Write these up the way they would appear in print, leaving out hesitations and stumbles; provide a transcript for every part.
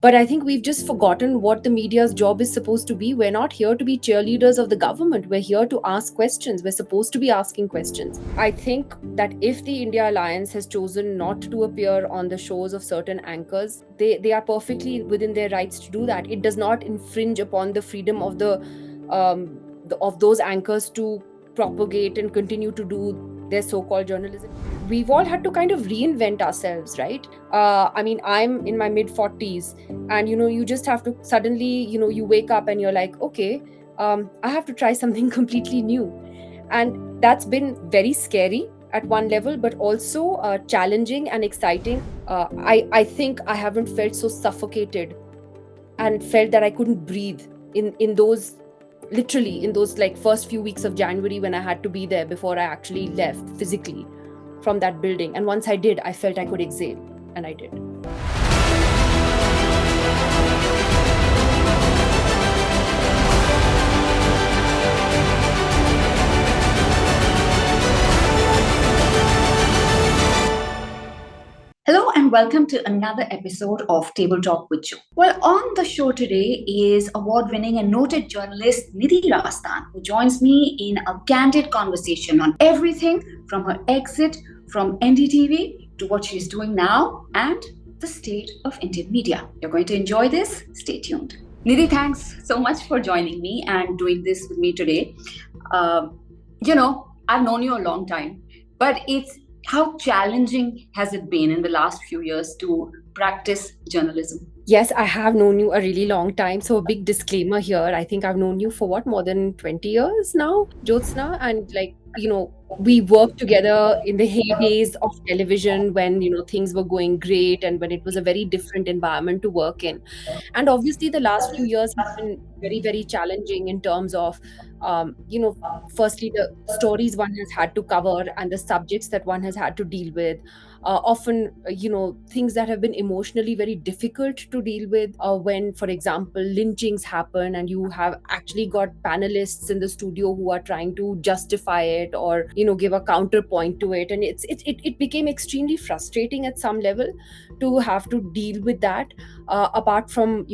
But I think we've just forgotten what the media's job is supposed to be. We're not here to be cheerleaders of the government. We're here to ask questions. We're supposed to be asking questions. I think that if the India Alliance has chosen not to appear on the shows of certain anchors, they are perfectly within their rights to do that. It does not infringe upon the freedom of of those anchors to propagate and continue to do their so-called journalism. We've all had to kind of reinvent ourselves, right? I mean, I'm in my mid 40s, and you just have to suddenly, you wake up and you're like, okay, I have to try something completely new. And that's been very scary at one level, but also challenging and exciting. I think I haven't felt so suffocated and felt that I couldn't breathe in those, literally in those like first few weeks of January, when I had to be there before I actually left physically from that building. And once I did, I felt I could exhale, and I did. Hello and welcome to another episode of Table Talk with You. Well, on the show today is award-winning and noted journalist Nidhi Razdan, who joins me in a candid conversation on everything from her exit from NDTV to what she's doing now and the state of Indian media. You're going to enjoy this. Stay tuned. Nidhi, thanks so much for joining me and doing this with me today. I've known you a long time, but how challenging has it been in the last few years to practice journalism? Yes, I have known you a really long time. So a big disclaimer here. I think I've known you for what, more than 20 years now, Jyotsna. And we worked together in the heydays of television when, things were going great and when it was a very different environment to work in. And obviously the last few years have been very, very challenging in terms of, firstly, the stories one has had to cover and the subjects that one has had to deal with. Often, things that have been emotionally very difficult to deal with, when, for example, lynchings happen and you have actually got panelists in the studio who are trying to justify it or, give a counterpoint to it. And it became extremely frustrating at some level to have to deal with that. Apart from,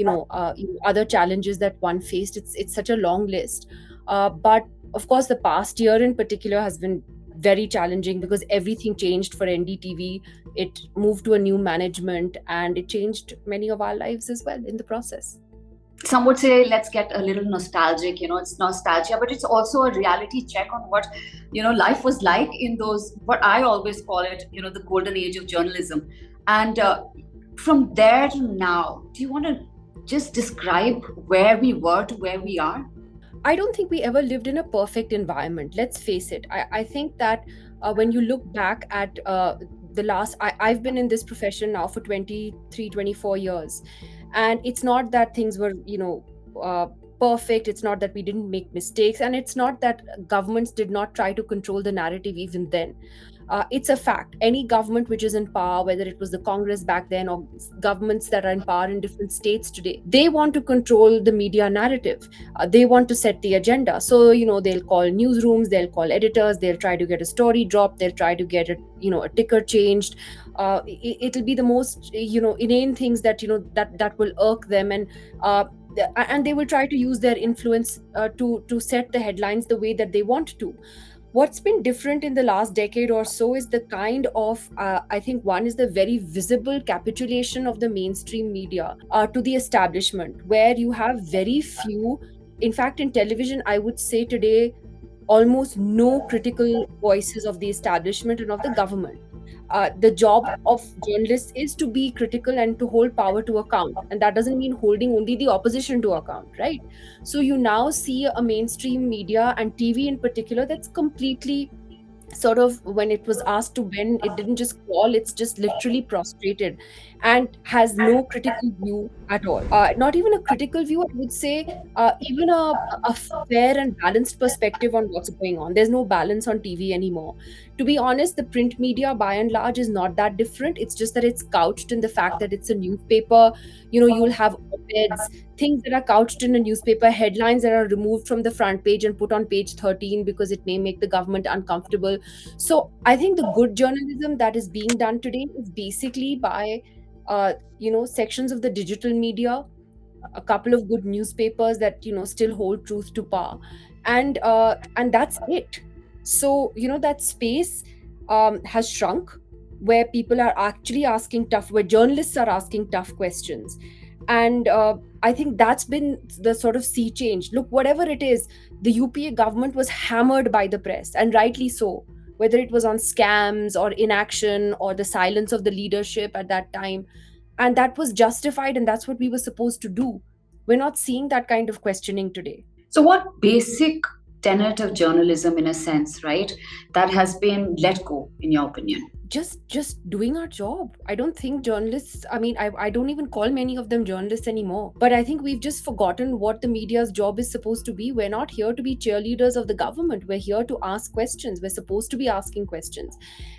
other challenges that one faced, it's such a long list. But of course, the past year in particular has been very challenging because everything changed for NDTV. It moved to a new management and it changed many of our lives as well in the process. Some would say, let's get a little nostalgic. It's nostalgia, but it's also a reality check on what life was like in those, what I always call it, the golden age of journalism. And from there to now, do you want to just describe where we were to where we are? I don't think we ever lived in a perfect environment. Let's face it. I think that when you look back at I've been in this profession now for 23, 24 years. And it's not that things were, perfect. It's not that we didn't make mistakes. And it's not that governments did not try to control the narrative even then. It's a fact. Any government which is in power, whether it was the Congress back then or governments that are in power in different states today, they want to control the media narrative. They want to set the agenda. So, they'll call newsrooms, they'll call editors, they'll try to get a story dropped, they'll try to get a ticker changed. It'll be the most, inane things that, that will irk them. And they will try to use their influence to set the headlines the way that they want to. What's been different in the last decade or so is the kind of, I think, one is the very visible capitulation of the mainstream media to the establishment, where you have very few, in fact, in television, I would say today, almost no critical voices of the establishment and of the government. The job of journalists is to be critical and to hold power to account. And that doesn't mean holding only the opposition to account, right? So you now see a mainstream media and TV in particular that's completely sort of, when it was asked to bend, it didn't just crawl, it's just literally prostrated and has no critical view at all. Not even a critical view, I would say, even a fair and balanced perspective on what's going on. There's no balance on TV anymore. To be honest, the print media by and large is not that different. It's just that it's couched in the fact that it's a newspaper. You'll have op-eds, things that are couched in a newspaper, headlines that are removed from the front page and put on page 13 because it may make the government uncomfortable. So I think the good journalism that is being done today is basically by sections of the digital media, a couple of good newspapers that still hold truth to power, and that's it. So that space has shrunk, where people are actually asking tough, where journalists are asking tough questions. And I think that's been the sort of sea change. Look, whatever it is, the UPA government was hammered by the press, and rightly so, whether it was on scams or inaction or the silence of the leadership at that time. And that was justified, and that's what we were supposed to do. We're not seeing that kind of questioning today. So, what basic tenet of journalism, in a sense, right, that has been let go, in your opinion? Just doing our job. I don't think journalists, I mean, I don't even call many of them journalists anymore, but I think we've just forgotten what the media's job is supposed to be. We're not here to be cheerleaders of the government. We're here to ask questions. We're supposed to be asking questions.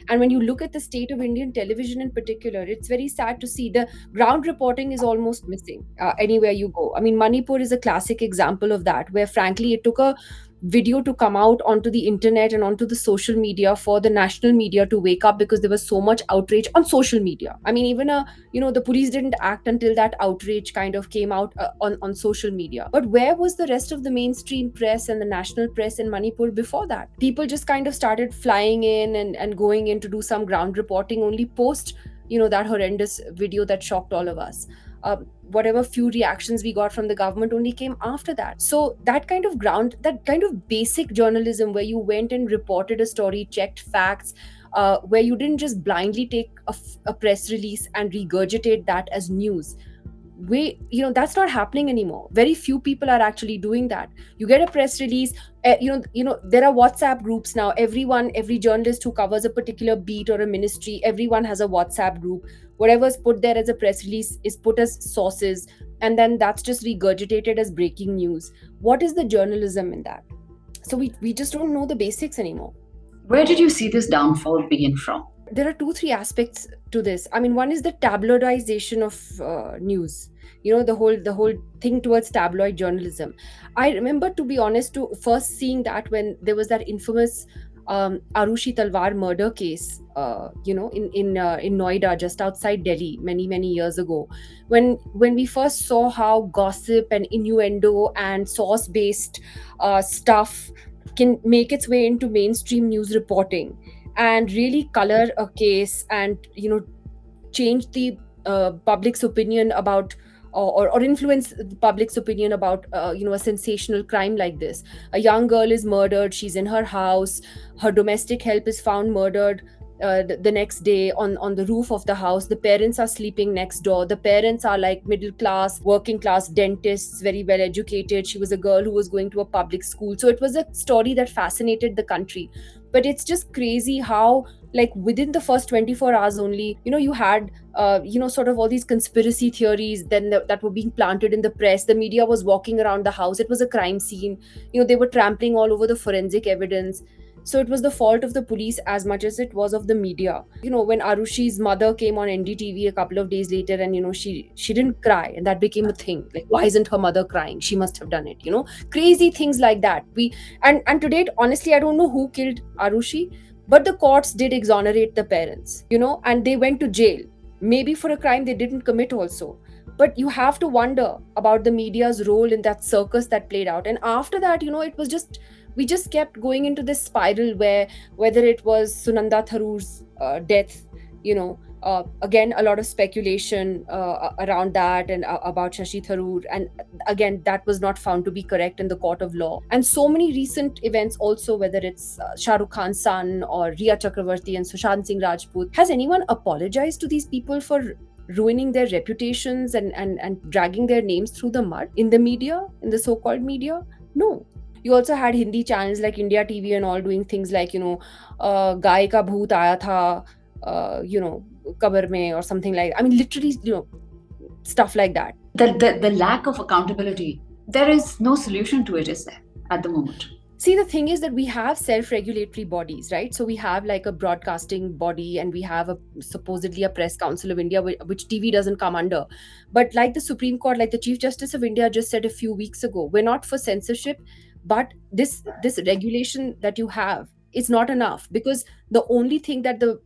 And when you look at the state of Indian television in particular, it's very sad to see the ground reporting is almost missing anywhere you go. I mean, Manipur is a classic example of that, where frankly it took a video to come out onto the internet and onto the social media for the national media to wake up, because there was so much outrage on social media. I mean, even the police didn't act until that outrage kind of came out on social media. But where was the rest of the mainstream press and the national press in Manipur before that? People just kind of started flying in and going in to do some ground reporting only post that horrendous video that shocked all of us. Whatever few reactions we got from the government only came after that. So that kind of basic journalism, where you went and reported a story, checked facts, where you didn't just blindly take a press release and regurgitate that as news. That's not happening anymore. Very few people are actually doing that. You get a press release, there are WhatsApp groups now. Every journalist who covers a particular beat or a ministry, everyone has a WhatsApp group. Whatever's put there as a press release is put as sources, and then that's just regurgitated as breaking news. What is the journalism in that? So we just don't know the basics anymore. Where did you see this downfall begin from? There are two three aspects to this. I mean, one is the tabloidization of news. The whole thing towards tabloid journalism. I remember, to be honest, to first seeing that when there was that infamous Arushi Talwar murder case, in Noida, just outside Delhi, many years ago. When we first saw how gossip and innuendo and source based stuff can make its way into mainstream news reporting and really color a case, and change the public's opinion about, or influence the public's opinion about a sensational crime like this. A young girl is murdered, she's in her house, her domestic help is found murdered the next day on the roof of the house. The parents are sleeping next door. The parents are like middle class, working class dentists, very well educated. She was a girl who was going to a public school. So it was a story that fascinated the country. But it's just crazy how, like, within the first 24 hours only, you had sort of all these conspiracy theories then that were being planted in the press. The media was walking around the house, it was a crime scene. They were trampling all over the forensic evidence. So it was the fault of the police as much as it was of the media. When Arushi's mother came on NDTV a couple of days later, and she didn't cry, and that became a thing. Like, why isn't her mother crying? She must have done it. Crazy things like that. And to date, honestly, I don't know who killed Arushi, but the courts did exonerate the parents. And they went to jail, maybe for a crime they didn't commit also. But you have to wonder about the media's role in that circus that played out. And after that, it was just, we just kept going into this spiral where, whether it was Sunanda Tharoor's death, again, a lot of speculation around that, and about Shashi Tharoor. And again, that was not found to be correct in the court of law. And so many recent events also, whether it's Shah Rukh Khan's son or Riya Chakravarti and Sushant Singh Rajput. Has anyone apologized to these people for ruining their reputations and dragging their names through the mud in the media, in the so-called media? No. You also had Hindi channels like India TV and all doing things like, Gaay ka bhoot aaya tha, kabar mein, or something like, I mean, literally, stuff like that. The lack of accountability, there is no solution to it, is there, at the moment? See, the thing is that we have self-regulatory bodies, right? So we have like a broadcasting body, and we have supposedly a press council of India, which TV doesn't come under. But like the Supreme Court, like the Chief Justice of India just said a few weeks ago, we're not for censorship, but this regulation that you have is not enough, because the only thing that the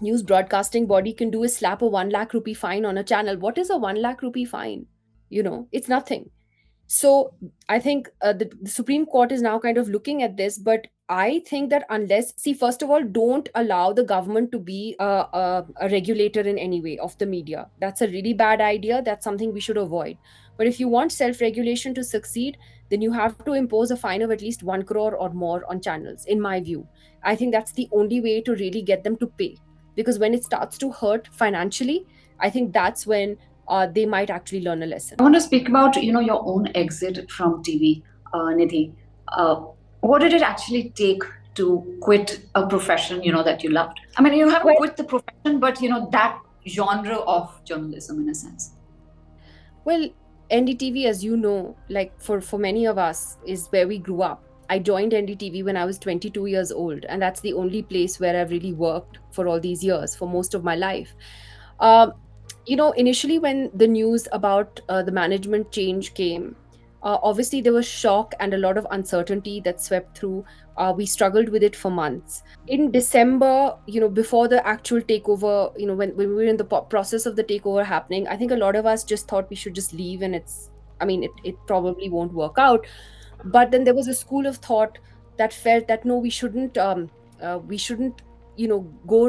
news broadcasting body can do is slap a 1 lakh rupee fine on a channel. What is a 1 lakh rupee fine? It's nothing. So I think the Supreme Court is now kind of looking at this, but I think that unless, see, first of all, don't allow the government to be a regulator in any way of the media. That's a really bad idea. That's something we should avoid. But if you want self regulation to succeed, then you have to impose a fine of at least 1 crore or more on channels, in my view. I think that's the only way to really get them to pay. Because when it starts to hurt financially, I think that's when they might actually learn a I lesson. want to speak about your own exit from TV, Nidhi. Uh, what did it actually take to quit a profession that you loved? I mean, you haven't Well, quit the profession, but that genre of journalism in a sense. Well, NDTV, as you know, like for many of us, is where we grew up. I joined NDTV when I was 22 years old, and that's the only place where I've really worked for all these years, for most of my life. Um, Initially when the news about the management change came, obviously there was shock and a lot of uncertainty that swept through. We struggled with it for months. In December, before the actual takeover, when we were in the process of the takeover happening, I think a lot of us just thought we should just leave, and it probably won't work out. But then there was a school of thought that felt that no, we shouldn't go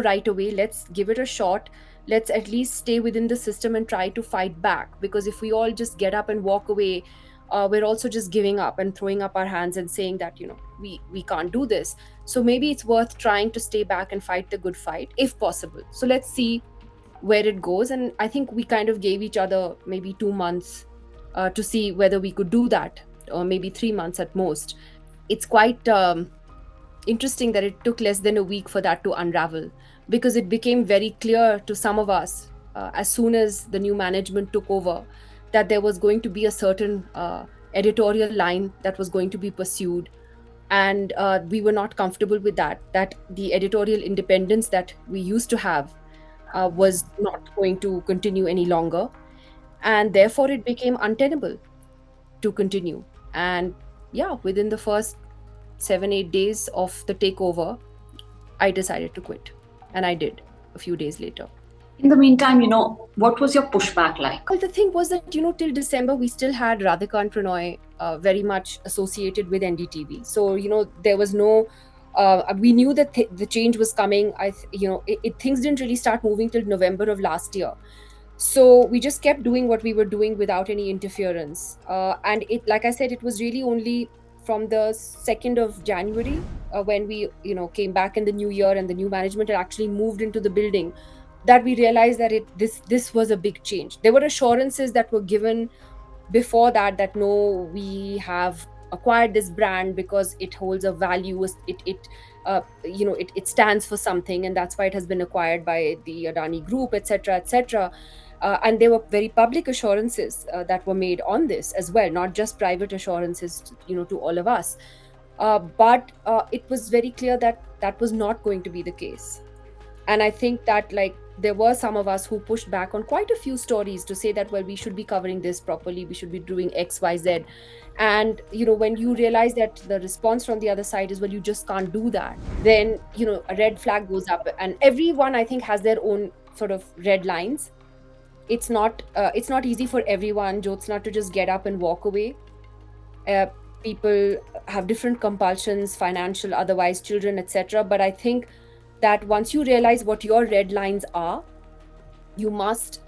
right away. Let's give it a shot. Let's at least stay within the system and try to fight back, because if we all just get up and walk away, we're also just giving up and throwing up our hands and saying that we can't do this. So maybe it's worth trying to stay back and fight the good fight if possible. So let's see where it goes. And I think we kind of gave each other maybe 2 months to see whether we could do that, or maybe 3 months at most. It's quite interesting that it took less than a week for that to unravel, because it became very clear to some of us as soon as the new management took over that there was going to be a certain editorial line that was going to be pursued. And we were not comfortable with that the editorial independence that we used to have was not going to continue any longer, and therefore it became untenable to continue. And yeah, within the first 7-8 days of the takeover, I decided to quit, and I did a few days later. In the meantime, what was your pushback like? Well, the thing was that, till December, we still had Radhika and Pranoy very much associated with NDTV. So, there was no, we knew that the change was coming. Things didn't really start moving till November of last year. So we just kept doing what we were doing without any interference. And like I said, it was really only from the 2nd of January, when we, came back in the new year and the new management had actually moved into the building, that we realized that this was a big change. There were assurances that were given before that no, we have acquired this brand because it holds a value. It stands for something, and that's why it has been acquired by the Adani group, etc., etc. And there were very public assurances that were made on this as well, not just private assurances to all of us. But it was very clear that that was not going to be the case. And I think that, like, there were some of us who pushed back on quite a few stories to say that, well, we should be covering this properly, we should be doing XYZ. And when you realize that the response from the other side is, well, you just can't do that, then a red flag goes up. And everyone, I think, has their own sort of red lines. It's not easy for everyone, Jyotsna, to just get up and walk away. People have different compulsions, financial, otherwise, children, etc. But I think that once you realize what your red lines are, you must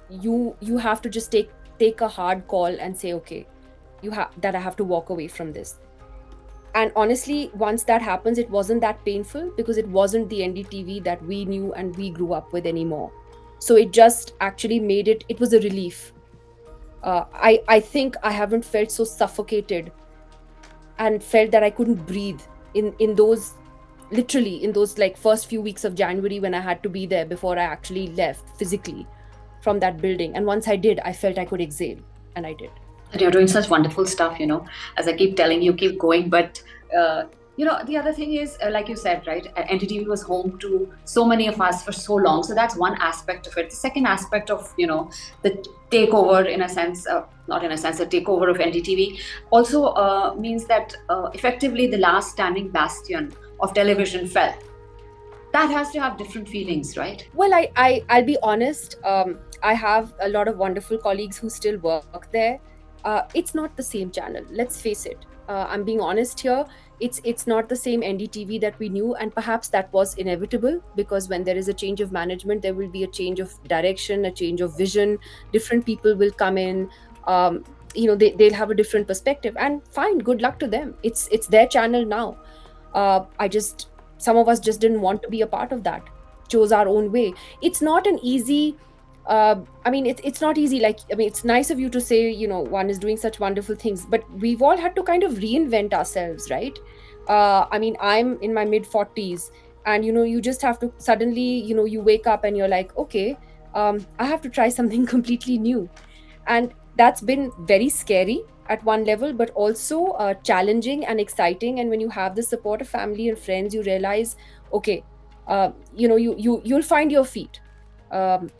you have to just take a hard call and say, okay, that I have to walk away from this. And honestly, once that happens, it wasn't that painful, because it wasn't the NDTV that we knew and we grew up with anymore. So it just actually made it was a relief. I think I haven't felt so suffocated and felt that I couldn't breathe in those, literally in those like first few weeks of January, when I had to be there before I actually left physically from that building. And once I did, I felt I could exhale, and I did. And you're doing such wonderful stuff, as I keep telling you, keep going. But the other thing is, like you said, right, NDTV was home to so many of us for so long. So that's one aspect of it. The second aspect of the takeover, in a sense, not in a sense, the takeover of NDTV also means that effectively the last standing bastion of television fell. That has to have different feelings, right? Well, I'll be honest. I have a lot of wonderful colleagues who still work there. It's not the same channel. Let's face it. I'm being honest here. It's not the same NDTV that we knew, and perhaps that was inevitable, because when there is a change of management, there will be a change of direction, a change of vision. Different people will come in. They'll have a different perspective, and fine, good luck to them. It's their channel now. I just Some of us just didn't want to be a part of that, chose our own way. It's not an easy it's not easy. Like, I mean, it's nice of you to say, one is doing such wonderful things, but we've all had to kind of reinvent ourselves, right? I'm in my mid 40s, and you just have to suddenly, you wake up and you're like, okay, I have to try something completely new. And that's been very scary at one level, but also challenging and exciting. And when you have the support of family and friends, you realize, okay, you'll find your feet.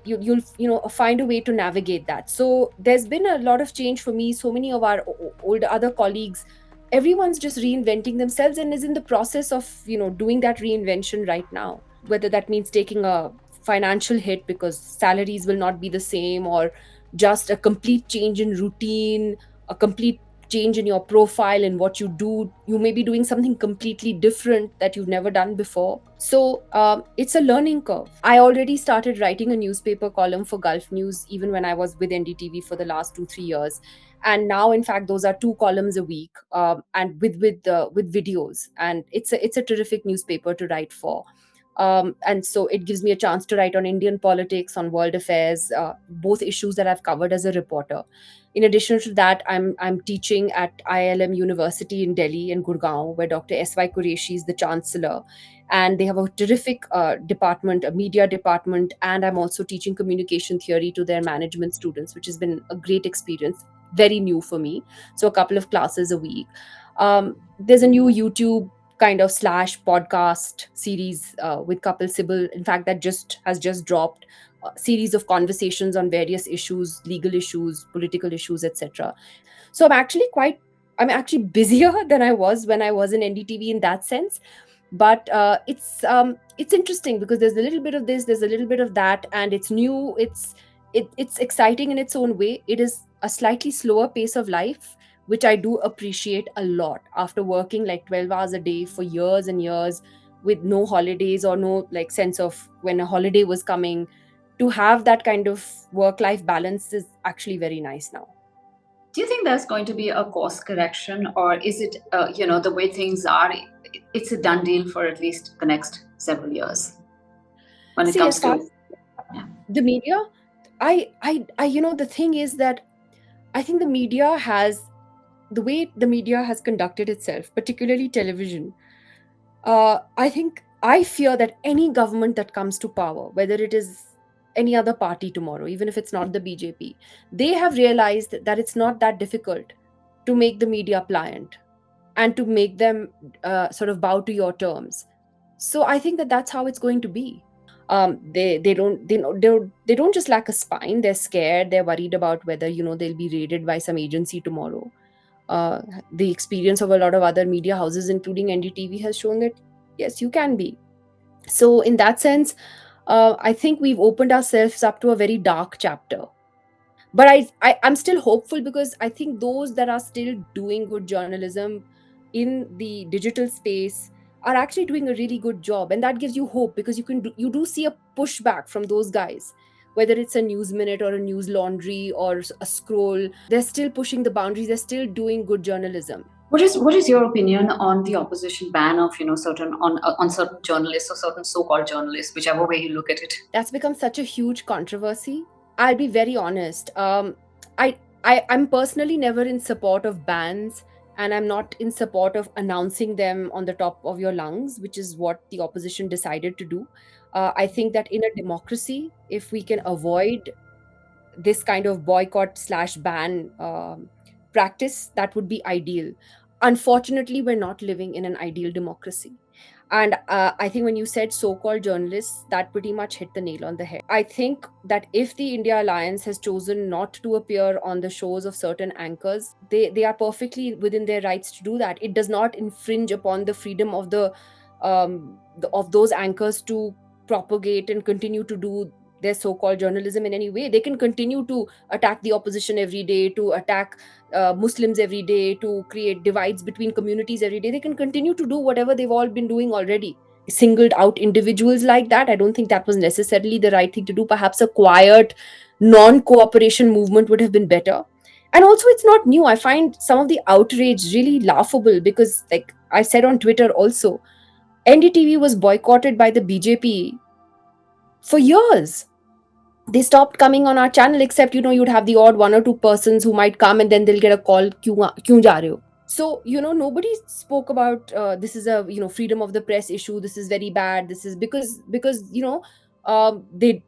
You'll find a way to navigate that. So there's been a lot of change for me. So many of our old other colleagues, everyone's just reinventing themselves and is in the process of doing that reinvention right now, whether that means taking a financial hit because salaries will not be the same, or just a complete change in routine, a complete change in your profile and what you do. You may be doing something completely different that you've never done before. So it's a learning curve. I already started writing a newspaper column for Gulf News even when I was with NDTV for the last 2-3 years. And now, in fact, those are 2 columns a week, and with videos. And it's a terrific newspaper to write for. And so it gives me a chance to write on Indian politics, on world affairs, both issues that I've covered as a reporter. In addition to that, I'm teaching at ILM University in Delhi and Gurgaon, where Dr. S.Y. Qureshi is the chancellor, and they have a terrific department, a media department, and I'm also teaching communication theory to their management students, which has been a great experience, very new for me. So a couple of classes a week. There's a new YouTube kind of slash podcast series with Couple Sybil. In fact, that just dropped a series of conversations on various issues, legal issues, political issues, etc. So I'm actually busier than I was when I was in NDTV in that sense. But it's interesting because there's a little bit of this, there's a little bit of that, and it's new. It's exciting in its own way. It is a slightly slower pace of life, which I do appreciate a lot after working like 12 hours a day for years and years with no holidays or no like sense of when a holiday was coming. To have that kind of work life balance is actually very nice now. Do you think there's going to be a course correction, or is it, the way things are, it's a done deal for at least the next several years when it See, as comes far to? as Yeah. the media, the thing is that I think the way the media has conducted itself, particularly television. I fear that any government that comes to power, whether it is any other party tomorrow, even if it's not the BJP, they have realized that it's not that difficult to make the media pliant and to make them sort of bow to your terms. So I think that that's how it's going to be. They don't just lack a spine. They're scared. They're worried about whether they'll be raided by some agency tomorrow. The experience of a lot of other media houses, including NDTV, has shown that yes, you can be. So in that sense, I think we've opened ourselves up to a very dark chapter. But I'm still hopeful because I think those that are still doing good journalism in the digital space are actually doing a really good job, and that gives you hope because you do see a pushback from those guys, whether it's a news minute or a news laundry or a scroll. They're still pushing the boundaries, they're still doing good journalism. What is your opinion on the opposition ban of certain on certain journalists or certain so-called journalists, whichever way you look at it? That's become such a huge controversy. I'll be very honest. I'm personally never in support of bans, and I'm not in support of announcing them on the top of your lungs, which is what the opposition decided to do. I think that in a democracy, if we can avoid this kind of boycott slash ban practice, that would be ideal. Unfortunately, we're not living in an ideal democracy. And I think when you said so called journalists, that pretty much hit the nail on the head. I think that if the India Alliance has chosen not to appear on the shows of certain anchors, they are perfectly within their rights to do that. It does not infringe upon the freedom of of those anchors to propagate and continue to do their so-called journalism in any way. They can continue to attack the opposition every day, to attack Muslims every day, to create divides between communities every day. They can continue to do whatever they've all been doing already. Singled out individuals like that, I don't think that was necessarily the right thing to do. Perhaps a quiet non-cooperation movement would have been better. And also, it's not new. I find some of the outrage really laughable because, like I said on Twitter also, NDTV was boycotted by the BJP for years. They stopped coming on our channel, except, you'd have the odd one or two persons who might come and then they'll get a call, kyun ja rahe ho? So, nobody spoke about this is a, freedom of the press issue. This is very bad. This is because they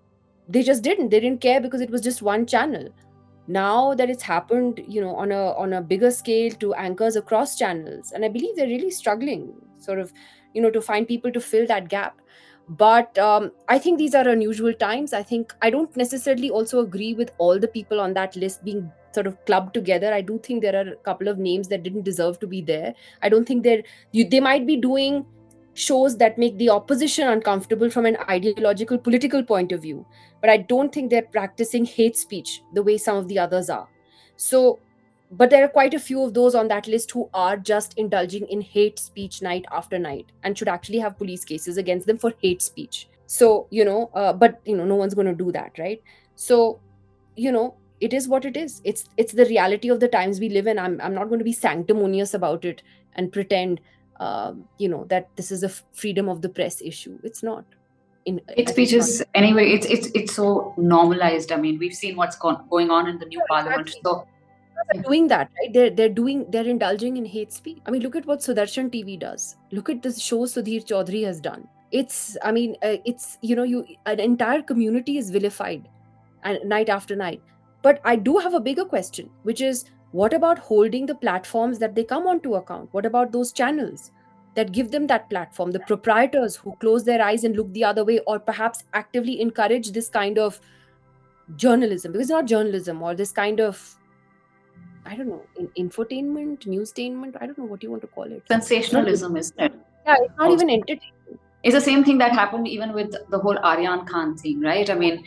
just didn't care, because it was just one channel. Now that it's happened, on a bigger scale, to anchors across channels, and I believe they're really struggling, sort of, to find people to fill that gap. But I think these are unusual times. I don't necessarily also agree with all the people on that list being sort of clubbed together. I do think there are a couple of names that didn't deserve to be there. I don't think they might be doing shows that make the opposition uncomfortable from an ideological political point of view, but I don't think they're practicing hate speech the way some of the others are. So, but there are quite a few of those on that list who are just indulging in hate speech night after night, and should actually have police cases against them for hate speech. So, but no one's going to do that, right? So, it is what it is. It's the reality of the times we live in. I'm not going to be sanctimonious about it and pretend, that this is a freedom of the press issue. It's not. Hate At speech least not. is anyway. It's so normalized. I mean, we've seen what's going on in the new Yeah, parliament. exactly. So Are doing that, right? They're indulging in hate speech. I mean, look at what Sudarshan TV does. Look at the show Sudhir Chaudhary has done. It's, I mean, it's, you an entire community is vilified, and night after night. But I do have a bigger question, which is, what about holding the platforms that they come onto account? What about those channels that give them that platform? The proprietors who close their eyes and look the other way, or perhaps actively encourage this kind of journalism, because it's not journalism, or this kind of, I don't know, infotainment, newstainment. I don't know what you want to call it. It's not. sensationalism, isn't it? Yeah, it's not Also, even entertainment. it's the same thing that happened even with the whole Aryan Khan thing, right? I mean,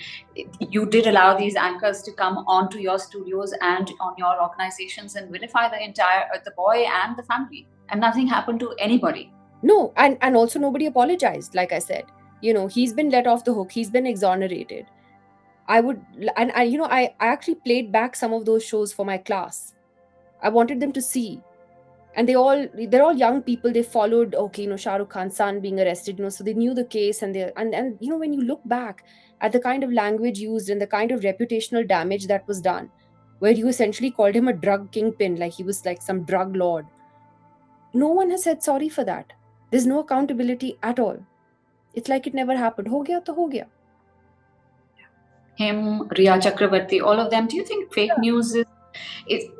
you did allow these anchors to come onto your studios and on your organizations and vilify the entire the boy and the family, and nothing happened to anybody. No, and also nobody apologized. Like I said, he's been let off the hook. He's been exonerated. I would, and I actually played back some of those shows for my class. I wanted them to see, and they're all young people. They followed, okay, Shah Rukh Khan's son being arrested, so they knew the case, and when you look back at the kind of language used and the kind of reputational damage that was done, where you essentially called him a drug kingpin, like he was like some drug lord. No one has said sorry for that. There's no accountability at all. It's like it never happened. Ho gaya to ho gaya. Him, Riya Chakravarti, all of them. Do you think fake news is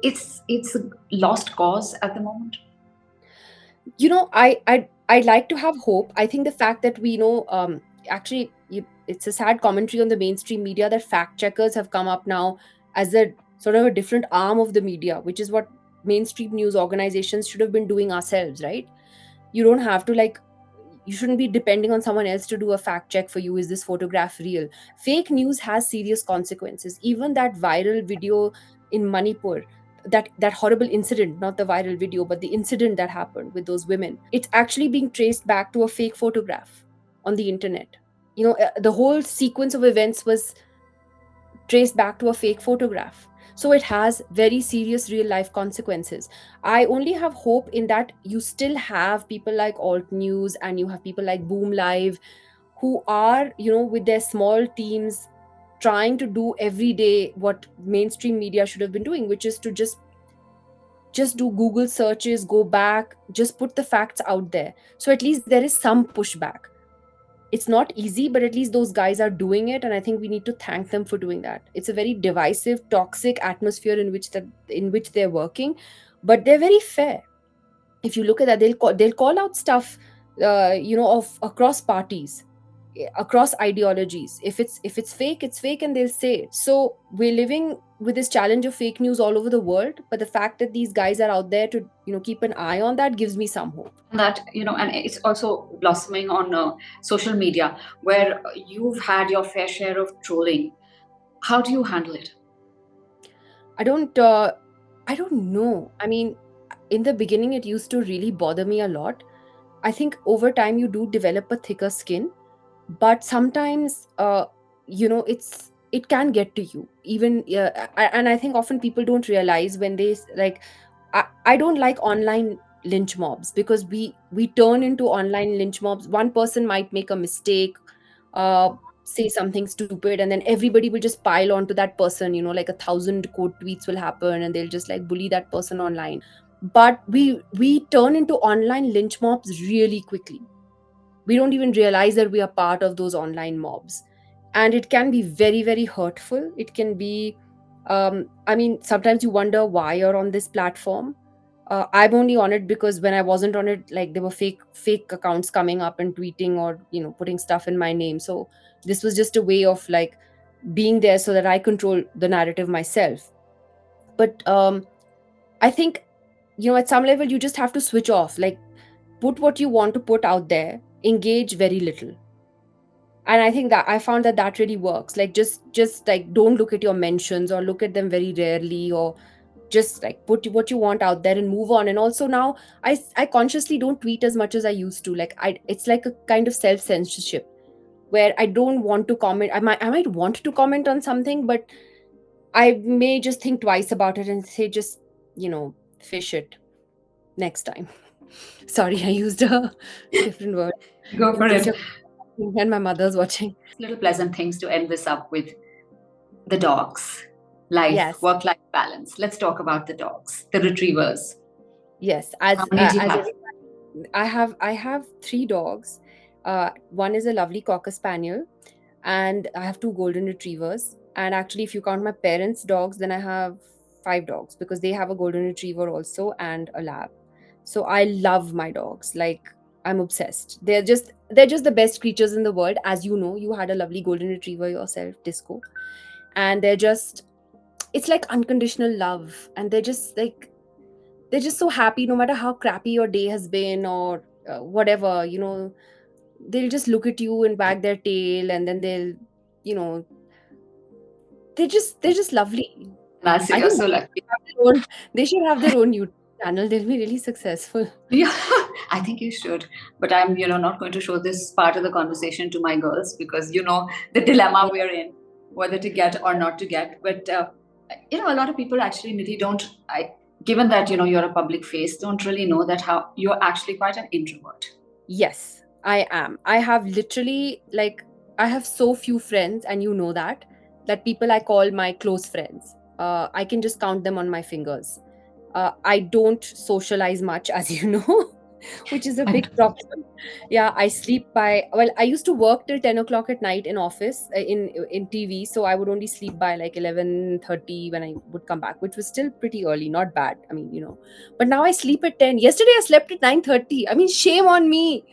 it's a lost cause at the moment? I'd like to have hope. I think the fact that we know, actually, it's a sad commentary on the mainstream media that fact checkers have come up now as a sort of a different arm of the media, which is what mainstream news organizations should have been doing ourselves, right? You don't have to, like, you shouldn't be depending on someone else to do a fact check for you. Is this photograph real? Fake news has serious consequences. Even that viral video in Manipur, that horrible incident, not the viral video, but the incident that happened with those women, it's actually being traced back to a fake photograph on the internet. The whole sequence of events was traced back to a fake photograph. So it has very serious real life consequences. I only have hope in that you still have people like Alt News, and you have people like Boom Live, who are, with their small teams, trying to do every day what mainstream media should have been doing, which is to just do Google searches, go back, just put the facts out there. So at least there is some pushback. It's not easy, but at least those guys are doing it, and I think we need to thank them for doing that. It's a very divisive, toxic atmosphere in which they're working, but they're very fair. If you look at that, they'll call out stuff, of across parties. across ideologies. If it's fake, it's fake, and they'll say it. So we're living with this challenge of fake news all over the world, but the fact that these guys are out there to keep an eye on that gives me some hope. That, and it's also blossoming on social media, where you've had your fair share of trolling. How do you handle it? I don't know. I mean, in the beginning it used to really bother me a lot. I think over time you do develop a thicker skin, but sometimes it can get to you even. And I think often people don't realize when like, I don't like online lynch mobs, because we turn into online lynch mobs. One person might make a mistake, uh say something stupid, and then everybody will just pile onto that person, like 1,000 quote tweets will happen, and they'll just like bully that person online. But we turn into online lynch mobs really quickly. We don't even realize that we are part of those online mobs, and it can be very, very hurtful. It can be, I mean, sometimes you wonder why you're on this platform. I'm only on it because when I wasn't on it, like, there were fake accounts coming up and tweeting, or putting stuff in my name. So this was just a way of like being there so that I control the narrative myself. But I think, at some level you just have to switch off, like, put what you want to put out there, engage very little. And I think that I found that that really works. Like, just like, don't look at your mentions, or look at them very rarely, or just like put what you want out there and move on. And also now I consciously don't tweet as much as I used to. Like, it's like a kind of self censorship, where I don't want to comment. I might want to comment on something, but I may just think twice about it and say, just fish it next time. Sorry, I used a different word Go in for case it. you're and my mother's watching. Little pleasant things to end this up with: the dogs, life, Yes, work life balance. Let's talk about the dogs, the retrievers. yes. How many do you As have? I have three dogs. One is a lovely cocker spaniel, and I have two golden retrievers. And actually, if you count my parents' dogs, then I have five dogs, because they have a golden retriever also and a lab. So I love my dogs. Like, I'm obsessed. They're just the best creatures in the world. As you know, you had a lovely golden retriever yourself, Disco, and it's like unconditional love, and they're just so happy, no matter how crappy your day has been, or whatever. They'll just look at you and wag their tail, and then you know they're just lovely. That's it. I You're think so lucky. they should have their own YouTube channel. They'll be really successful. Yeah, I think you should. But I'm, not going to show this part of the conversation to my girls, because the dilemma we're in, whether to get or not to get. But a lot of people actually, Nidhi, don't. Given that you're a public face, don't really know that how you're actually quite an introvert. Yes, I am. I have literally, like, I have so few friends, and that people I call my close friends. I can just count them on my fingers. I don't socialize much, as you know, which is a big problem. Yeah, I sleep by, well, I used to work till 10 o'clock at night in office, in TV, so I would only sleep by like 11:30 when I would come back, which was still pretty early, not bad. I mean, but now I sleep at 10. Yesterday I slept at 9:30. I mean, shame on me.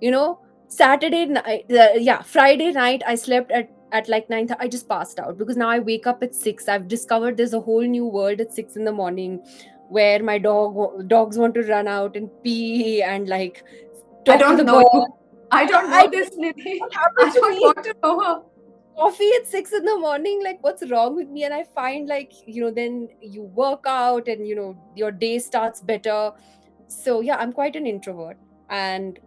You know, Saturday night, yeah, Friday night I slept at like 9. I just passed out because now I wake up at 6. I've discovered there's a whole new world at 6 in the morning, where my dogs want to run out and pee and like I talk to don't the know birds. you. I don't I know don't this, know Nidhi. what happened I to don't me. want to know her. Coffee at 6 in the morning, like, what's wrong with me? And I find, like, then you work out, and your day starts better. So yeah, I'm quite an introvert. And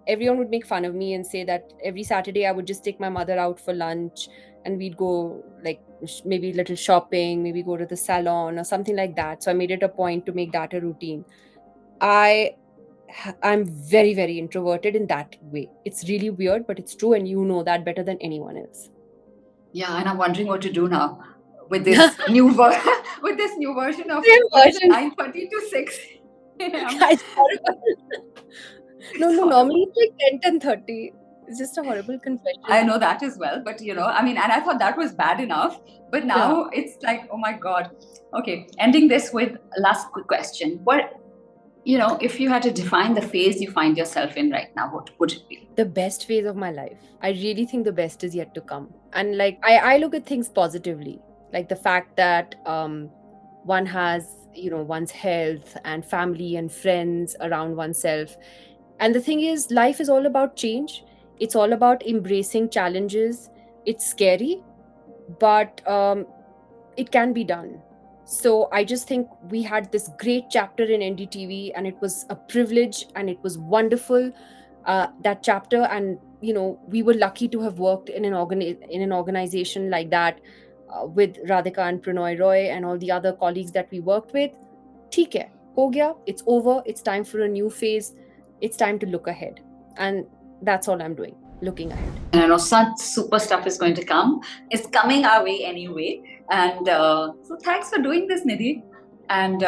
everyone would make fun of me and say that every Saturday I would just take my mother out for lunch, and we'd go, like, maybe little shopping, maybe go to the salon or something like that. So I made it a point to make that a routine. I I'm very, very introverted in that way. It's really weird, but it's true, and you know that better than anyone else. Yeah, and I'm wondering what to do now with this new with this new version of, Same what is it, version. 9:30 to 6 a.m. It's horrible. No, It's no, horrible. normally it's like 10, 10:30. It's just a horrible I confession. know that as well, but I mean, and I thought that was bad enough, but Yeah. now it's like, oh my God. Okay, ending this with a last quick question. What If you had to define the phase you find yourself in right now, what would it be? The best phase of my life. I really think the best is yet to come. And like I look at things positively. Like the fact that one has, one's health and family and friends around oneself. And the thing is, life is all about change. It's all about embracing challenges. It's scary, but it can be done. So I just think we had this great chapter in NDTV, and it was a privilege and it was wonderful, that chapter. And we were lucky to have worked in an organization like that, with Radhika and Pranoy Roy and all the other colleagues that we worked with. ठीक है, हो गया, it's over, it's time for a new phase, it's time to look ahead. And that's all I'm doing, looking ahead. And I know such super stuff is going to come. It's coming our way anyway. And so thanks for doing this, Nidhi, and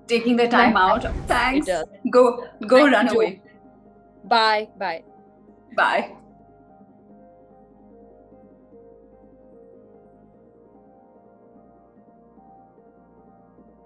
taking the time out. Thanks. Go Thank run you. away. Bye. Bye.